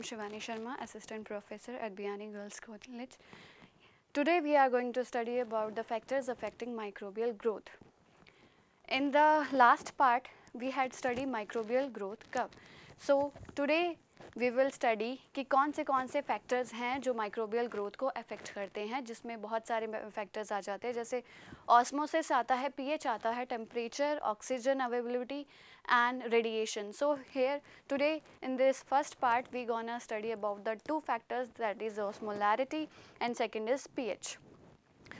Shivani Sharma, Assistant Professor at Biani Girls College. Today we are going to study about the factors affecting microbial growth. In the last part, we had studied microbial growth curve. So today we will study कि कौन से factors हैं जो microbial growth को affect करते हैं, जिसमें बहुत सारे फैक्टर्स आ जाते हैं, जैसे ऑस्मोसिस आता है, पीएच आता है, temperature, oxygen availability and radiation. So here today in this first part we gonna study about the two factors, that is osmolarity and second is pH.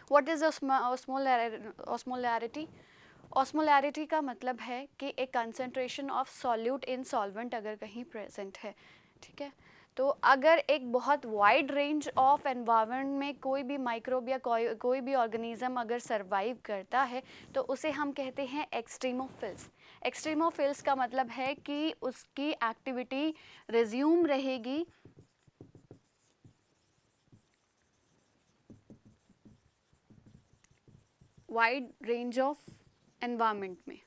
What is osmolarity? Osmolarity का मतलब है कि एक concentration of solute in solvent अगर कहीं present है, ठीक है. तो अगर एक बहुत वाइड रेंज ऑफ एनवायरनमेंट में कोई भी माइक्रोब या कोई भी ऑर्गेनिज्म अगर सरवाइव करता है तो उसे हम कहते हैं एक्सट्रीमोफिल्स. एक्सट्रीमोफिल्स का मतलब है कि उसकी एक्टिविटी रिज्यूम रहेगी वाइड रेंज ऑफ एनवायरनमेंट में,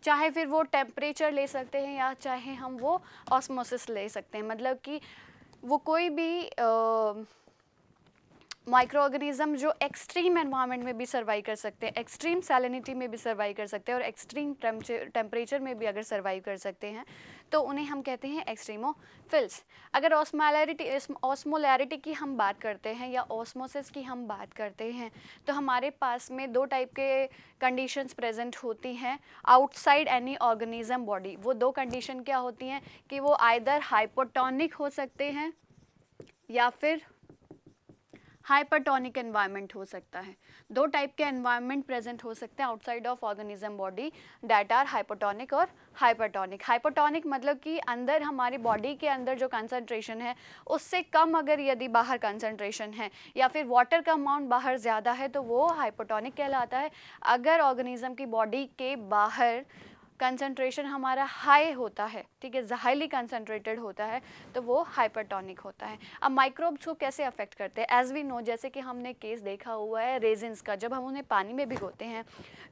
चाहे फिर वो टेम्परेचर ले सकते हैं या चाहे हम वो ऑस्मोसिस ले सकते हैं. मतलब कि वो कोई भी माइक्रो ऑर्गेनिज्म जो एक्सट्रीम एनवायरनमेंट में भी सर्वाइव कर सकते हैं, एक्सट्रीम सैलिनिटी में भी सर्वाइव कर सकते हैं और एक्सट्रीम टेम्परेचर में भी अगर सर्वाइव कर सकते हैं तो उन्हें हम कहते हैं एक्सट्रीमोफिल्स. अगर ऑस्मोलैरिटी की हम बात करते हैं या ऑस्मोसिस की हम बात करते हैं तो हमारे पास में दो टाइप के कंडीशंस प्रेजेंट होती हैं आउटसाइड एनी ऑर्गेनिज्म बॉडी. वो दो कंडीशन क्या होती हैं कि वो आइदर हाइपोटोनिक हो सकते हैं या फिर हाइपरटोनिक एनवायरनमेंट हो सकता है. दो टाइप के एनवायरनमेंट प्रेजेंट हो सकते हैं outside of organism body, that are hypotonic और हाइपरटोनिक. हाइपोटोनिक मतलब कि अंदर हमारी बॉडी के अंदर जो कंसंट्रेशन है उससे कम अगर यदि बाहर कंसंट्रेशन है या फिर वाटर का अमाउंट बाहर ज़्यादा है तो वो हाइपोटोनिक कहलाता है. अगर ऑर्गेनिज्म की बॉडी के बाहर कंसंट्रेशन हमारा हाई होता है, ठीक है, हाईली कंसंट्रेटेड होता है, तो वो हाइपरटोनिक होता है. अब माइक्रोब्स को कैसे अफेक्ट करते हैं? एज वी नो, जैसे कि हमने केस देखा हुआ है रेजिन्स का, जब हम उन्हें पानी में भिगोते हैं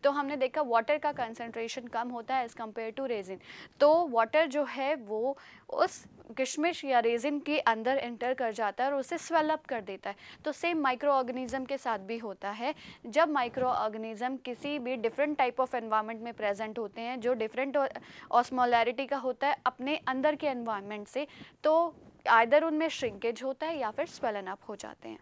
तो हमने देखा वाटर का कंसंट्रेशन कम होता है एज़ कम्पेयर टू रेजिन. तो वाटर जो है वो उस किशमिश या रेजिन के अंदर एंटर कर जाता है और उसे स्वेलअप कर देता है. तो सेम माइक्रो ऑर्गेनिज्म के साथ भी होता है. जब माइक्रो ऑर्गेनिज्म किसी भी डिफरेंट टाइप ऑफ एनवायरनमेंट में प्रेजेंट होते हैं जो डिफरेंट ऑस्मोलैरिटी का होता है अपने अंदर के एनवायरनमेंट से, तो आइदर उनमें श्रिंकेज होता है या फिर स्वेलन अप हो जाते हैं,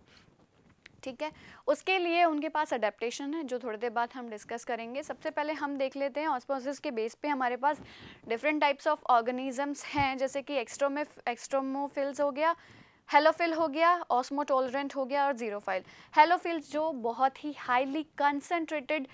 ठीक है. उसके लिए उनके पास अडेप्टेशन है जो थोड़ी देर बाद हम डिस्कस करेंगे. सबसे पहले हम देख लेते हैं ऑस्मोसिस के बेस पे हमारे पास डिफरेंट टाइप्स ऑफ ऑर्गेनिजम्स हैं, जैसे कि एक्सट्रोमोफिल्स हो गया, हेलोफिल हो गया, ऑस्मोटोलरेंट हो गया और जीरोफाइल. हेलोफिल्स जो बहुत ही हाईली कंसंट्रेटेड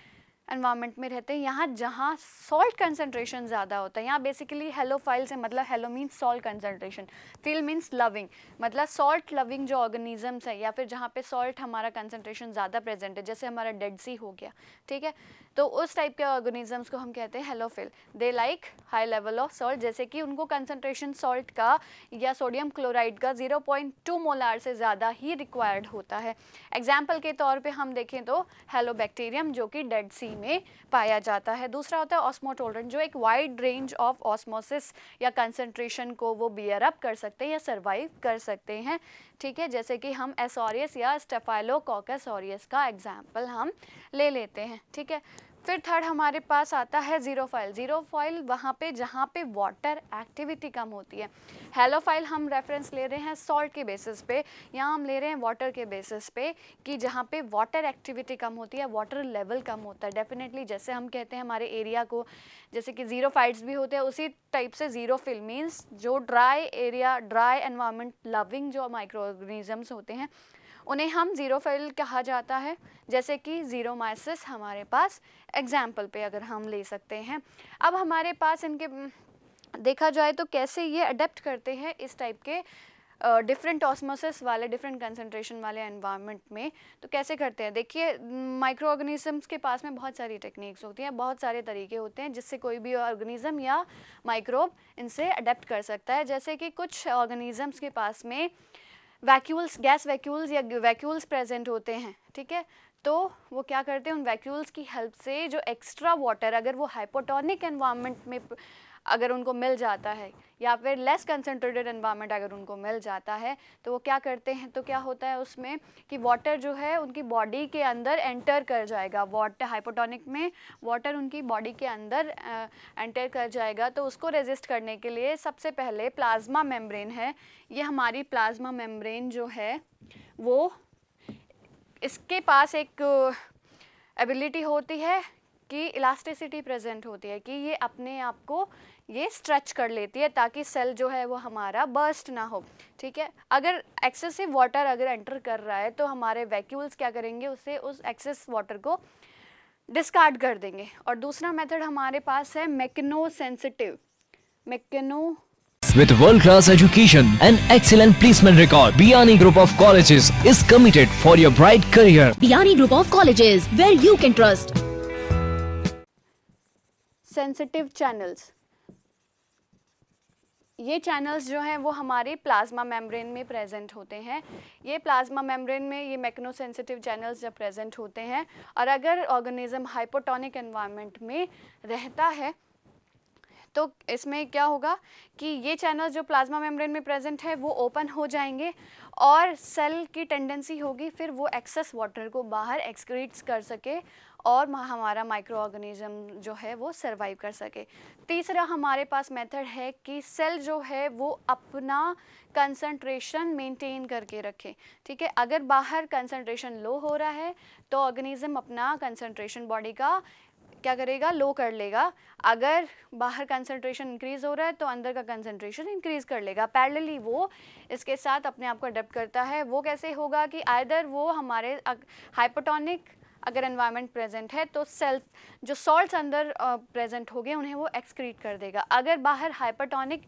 एनवायरनमेंट में रहते हैं, यहाँ जहाँ सॉल्ट कंसंट्रेशन ज़्यादा होता है. यहाँ बेसिकली हेलोफाइल से मतलब halo means salt concentration, phil means loving, मतलब सॉल्ट लविंग जो ऑर्गेनिजम्स है या फिर जहाँ पे सॉल्ट हमारा कंसंट्रेशन ज़्यादा प्रेजेंट है, जैसे हमारा डेड सी हो गया, ठीक है, तो उस टाइप के ऑर्गेनिजम्स को हम कहते हैं हेलोफिल. They like high level of salt, जैसे कि उनको कंसंट्रेशन सॉल्ट का या सोडियम क्लोराइड का 0.2 मोलार से ज़्यादा ही रिक्वायर्ड होता है. एग्जाम्पल के तौर पे हम देखें तो हेलोबैक्टीरियम जो कि डेड सी में पाया जाता है. दूसरा होता है ऑस्मोटोलरेंट जो एक वाइड रेंज ऑफ ऑस्मोसिस या कंसंट्रेशन को वो बियर अप कर सकते हैं या सर्वाइव कर सकते हैं, ठीक है, जैसे कि हम एसोरियस या स्टेफाइलोकोकस ऑरियस का एग्जाम्पल हम ले लेते हैं, ठीक है. फिर थर्ड हमारे पास आता है जीरोफाइल. जीरोफाइल वहाँ पे जहाँ पे वाटर एक्टिविटी कम होती है. हेलोफाइल हम रेफरेंस ले रहे हैं सॉल्ट के बेसिस पे, यहाँ हम ले रहे हैं वाटर के बेसिस पे कि जहाँ पे वाटर एक्टिविटी कम होती है, वाटर लेवल कम होता है. डेफिनेटली जैसे हम कहते हैं हमारे एरिया को, जैसे कि जीरोफाइट्स भी होते हैं, उसी टाइप से जीरोफिल मीन्स जो dry area, dry environment loving जो माइक्रो ऑर्गेनिजम्स होते हैं उन्हें हम जीरोफिल कहा जाता है. जैसे कि जीरोमाइसिस हमारे पास एग्जाम्पल पे अगर हम ले सकते हैं. अब हमारे पास इनके देखा जाए तो कैसे ये अडेप्ट करते हैं इस टाइप के डिफरेंट ऑस्मोसिस वाले, डिफरेंट कंसंट्रेशन वाले एनवायरनमेंट में. तो कैसे करते हैं, देखिए माइक्रो ऑर्गेनिजम्स के पास में बहुत सारी टेक्निक्स होती हैं, बहुत सारे तरीके होते हैं जिससे कोई भी ऑर्गेनिज्म या माइक्रोब इनसे अडेप्ट कर सकता है. जैसे कि कुछ ऑर्गेनिजम्स के पास में वैक्यूल्स, गैस वैक्यूल्स या वैक्यूल्स प्रेजेंट होते हैं, ठीक है, तो वो क्या करते हैं उन वैक्यूल्स की हेल्प से जो एक्स्ट्रा वाटर, अगर वो हाइपोटोनिक एनवायरनमेंट में अगर उनको मिल जाता है, या फिर लेस कंसनट्रेटेड एनवायरनमेंट अगर उनको मिल जाता है, तो वो क्या करते हैं, तो क्या होता है उसमें कि वाटर जो है उनकी बॉडी के अंदर एंटर कर जाएगा। वाटर हाइपोटोनिक में वाटर उनकी बॉडी के अंदर एंटर कर जाएगा। तो उसको रेजिस्ट करने के लिए सबसे पहले प्लाज्मा मेम्ब्रेन है, ये हमारी प्लाज्मा मेम्ब्रेन जो है वो, इसके पास एक एबिलिटी होती है कि इलास्टिसिटी प्रेजेंट होती है, कि ये अपने आप को ये स्ट्रेच कर लेती है ताकि सेल जो है वो हमारा बर्स्ट ना हो। ठीक है, अगर एक्सेसिव वाटर अगर एंटर कर रहा है तो हमारे वैक्यूल्स क्या करेंगे, उससे उस एक्सेस वाटर को डिस्कार्ड कर देंगे। और दूसरा मेथड हमारे पास है mechano sensitive. With world-class education and excellent placement record, Biyani Group of Colleges is committed for your bright career. Biyani Group of Colleges, where you can trust. Sensitive channels, ये channels जो हैं वो हमारे plasma membrane में present होते हैं। ये plasma membrane में ये मैकेनो सेंसिटिव चैनल्स जब प्रेजेंट होते हैं, और अगर ऑर्गेनिज्म हाइपोटोनिक एनवायरनमेंट में रहता है तो इसमें क्या होगा कि ये चैनल्स जो प्लाज्मा मेम्ब्रेन में प्रेजेंट है वो ओपन हो जाएंगे, और सेल की टेंडेंसी होगी फिर वो एक्सेस वाटर को बाहर एक्सक्रीट्स कर सके और हमारा माइक्रो ऑर्गेनिज्म जो है वो सर्वाइव कर सके। तीसरा हमारे पास मेथड है कि सेल जो है वो अपना कंसंट्रेशन मेंटेन करके रखे। ठीक है, अगर बाहर कंसंट्रेशन लो हो रहा है तो ऑर्गेनिज्म अपना कंसंट्रेशन बॉडी का क्या करेगा, लो कर लेगा। अगर बाहर कंसंट्रेशन इंक्रीज हो रहा है तो अंदर का कंसंट्रेशन इंक्रीज कर लेगा। पैरेलली वो इसके साथ अपने आप को अडेप्ट करता है। वो कैसे होगा कि आइदर वो हमारे हाइपोटोनिक अगर एनवायरनमेंट प्रेजेंट है तो सेल्स जो सॉल्ट्स अंदर प्रेजेंट हो गए उन्हें वो एक्सक्रीट कर देगा। अगर बाहर हाइपोटोनिक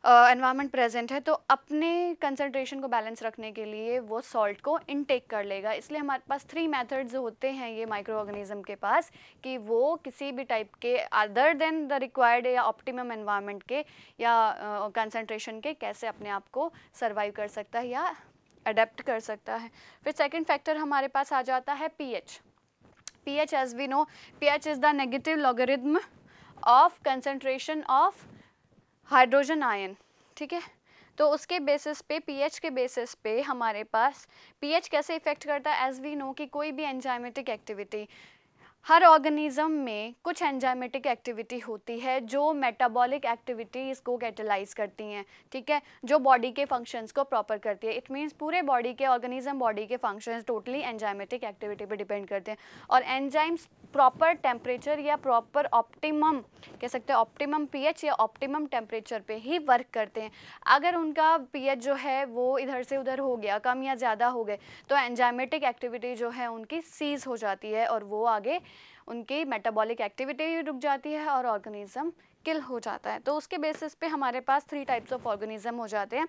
एनवायरनमेंट प्रेजेंट है तो अपने कंसंट्रेशन को बैलेंस रखने के लिए वो सॉल्ट को इनटेक कर लेगा। इसलिए हमारे पास 3 मेथड्स होते हैं ये माइक्रो ऑर्गेनिज्म के पास, कि वो किसी भी टाइप के अदर देन द रिक्वायर्ड या ऑप्टिमम एनवायरनमेंट के या कंसंट्रेशन के कैसे अपने आप को सर्वाइव कर सकता है या अडेप्ट कर सकता है। फिर सेकेंड फैक्टर हमारे पास आ जाता है pH. PH as we know, pH is the negative logarithm of concentration of hydrogen ion. ठीक है, तो उसके बेसिस पे, पीएच के बेसिस पे हमारे पास पीएच कैसे इफेक्ट करता है, एज वी नो कि कोई भी एंजाइमेटिक एक्टिविटी, हर ऑर्गेनिज्म में कुछ एंजाइमेटिक एक्टिविटी होती है जो मेटाबॉलिक एक्टिविटीज़ को कैटलाइज करती हैं। ठीक है, जो बॉडी के फंक्शंस को प्रॉपर करती है। इट मीन्स पूरे बॉडी के ऑर्गेनिज्म बॉडी के फंक्शंस टोटली एंजाइमेटिक एक्टिविटी पे डिपेंड करते हैं, और एंजाइम्स प्रॉपर टेम्परेचर या प्रॉपर ऑप्टिमम कह सकते हैं ऑप्टिमम पीएच या ऑप्टिमम टेम्परेचर पे ही वर्क करते हैं। अगर उनका पीएच जो है वो इधर से उधर हो गया, कम या ज़्यादा हो गए, तो एंजाइमेटिक एक्टिविटी जो है उनकी सीज हो जाती है और वो आगे उनकी मेटाबॉलिक एक्टिविटी रुक जाती है और ऑर्गेनिज्म किल हो जाता है। तो उसके बेसिस पे हमारे पास 3 टाइप्स ऑफ ऑर्गेनिज्म हो जाते हैं,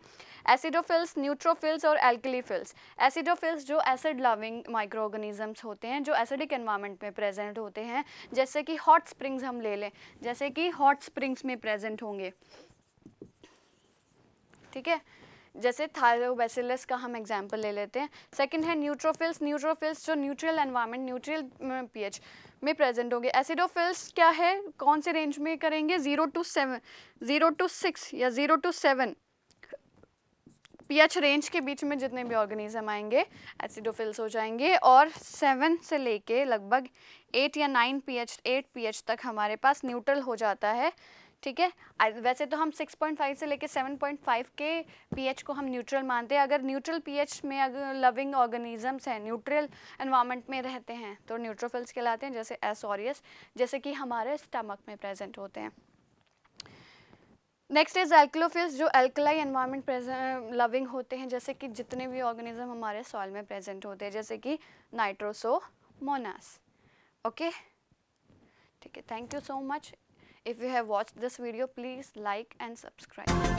एसिडोफिल्स, न्यूट्रोफिल्स और एल्कलीफिल्स। एसिडोफिल्स जो एसिड लविंग माइक्रो ऑर्गेनिजम्स होते हैं, जो एसिडिक एनवायरनमेंट में प्रेजेंट होते हैं, जैसे कि हॉट स्प्रिंग्स हम ले लें, जैसे कि हॉट स्प्रिंग्स में प्रेजेंट होंगे। ठीक है, जैसे थायोबैसिलस का हम एग्जाम्पल ले लेते हैं। सेकंड है न्यूट्रोफिल्स। न्यूट्रोफिल्स जो न्यूट्रल एनवायरनमेंट, न्यूट्रल पीएच में प्रेजेंट होंगे। एसिडोफिल्स क्या है, कौन से रेंज में करेंगे, 0 to 6 या 0 to 7 पीएच रेंज के बीच में जितने भी ऑर्गेनिज्म आएंगे एसिडोफिल्स हो जाएंगे, और 7 से लेके लगभग 8 या 9 पीएच 8 पीएच तक हमारे पास न्यूट्रल हो जाता है। ठीक है, वैसे तो हम 6.5 से लेके 7.5 के पीएच को हम न्यूट्रल मानते हैं। अगर न्यूट्रल पीएच में अगर लविंग ऑर्गेनिजम्स हैं, न्यूट्रल एनवायरनमेंट में रहते हैं, तो न्यूट्रोफिल्स कहलाते हैं, जैसे एस ऑरियस, जैसे कि हमारे स्टमक में प्रेजेंट होते हैं। नेक्स्ट इज एल्कलोफिल्स जो एल्कलाई एनवायरनमेंट लविंग होते हैं, जैसे कि जितने भी ऑर्गेनिज्म हमारे सॉइल में प्रेजेंट होते हैं, जैसे कि नाइट्रोसोमोनास। ओके, ठीक है, thank you so much. If you have watched this video, please like and subscribe.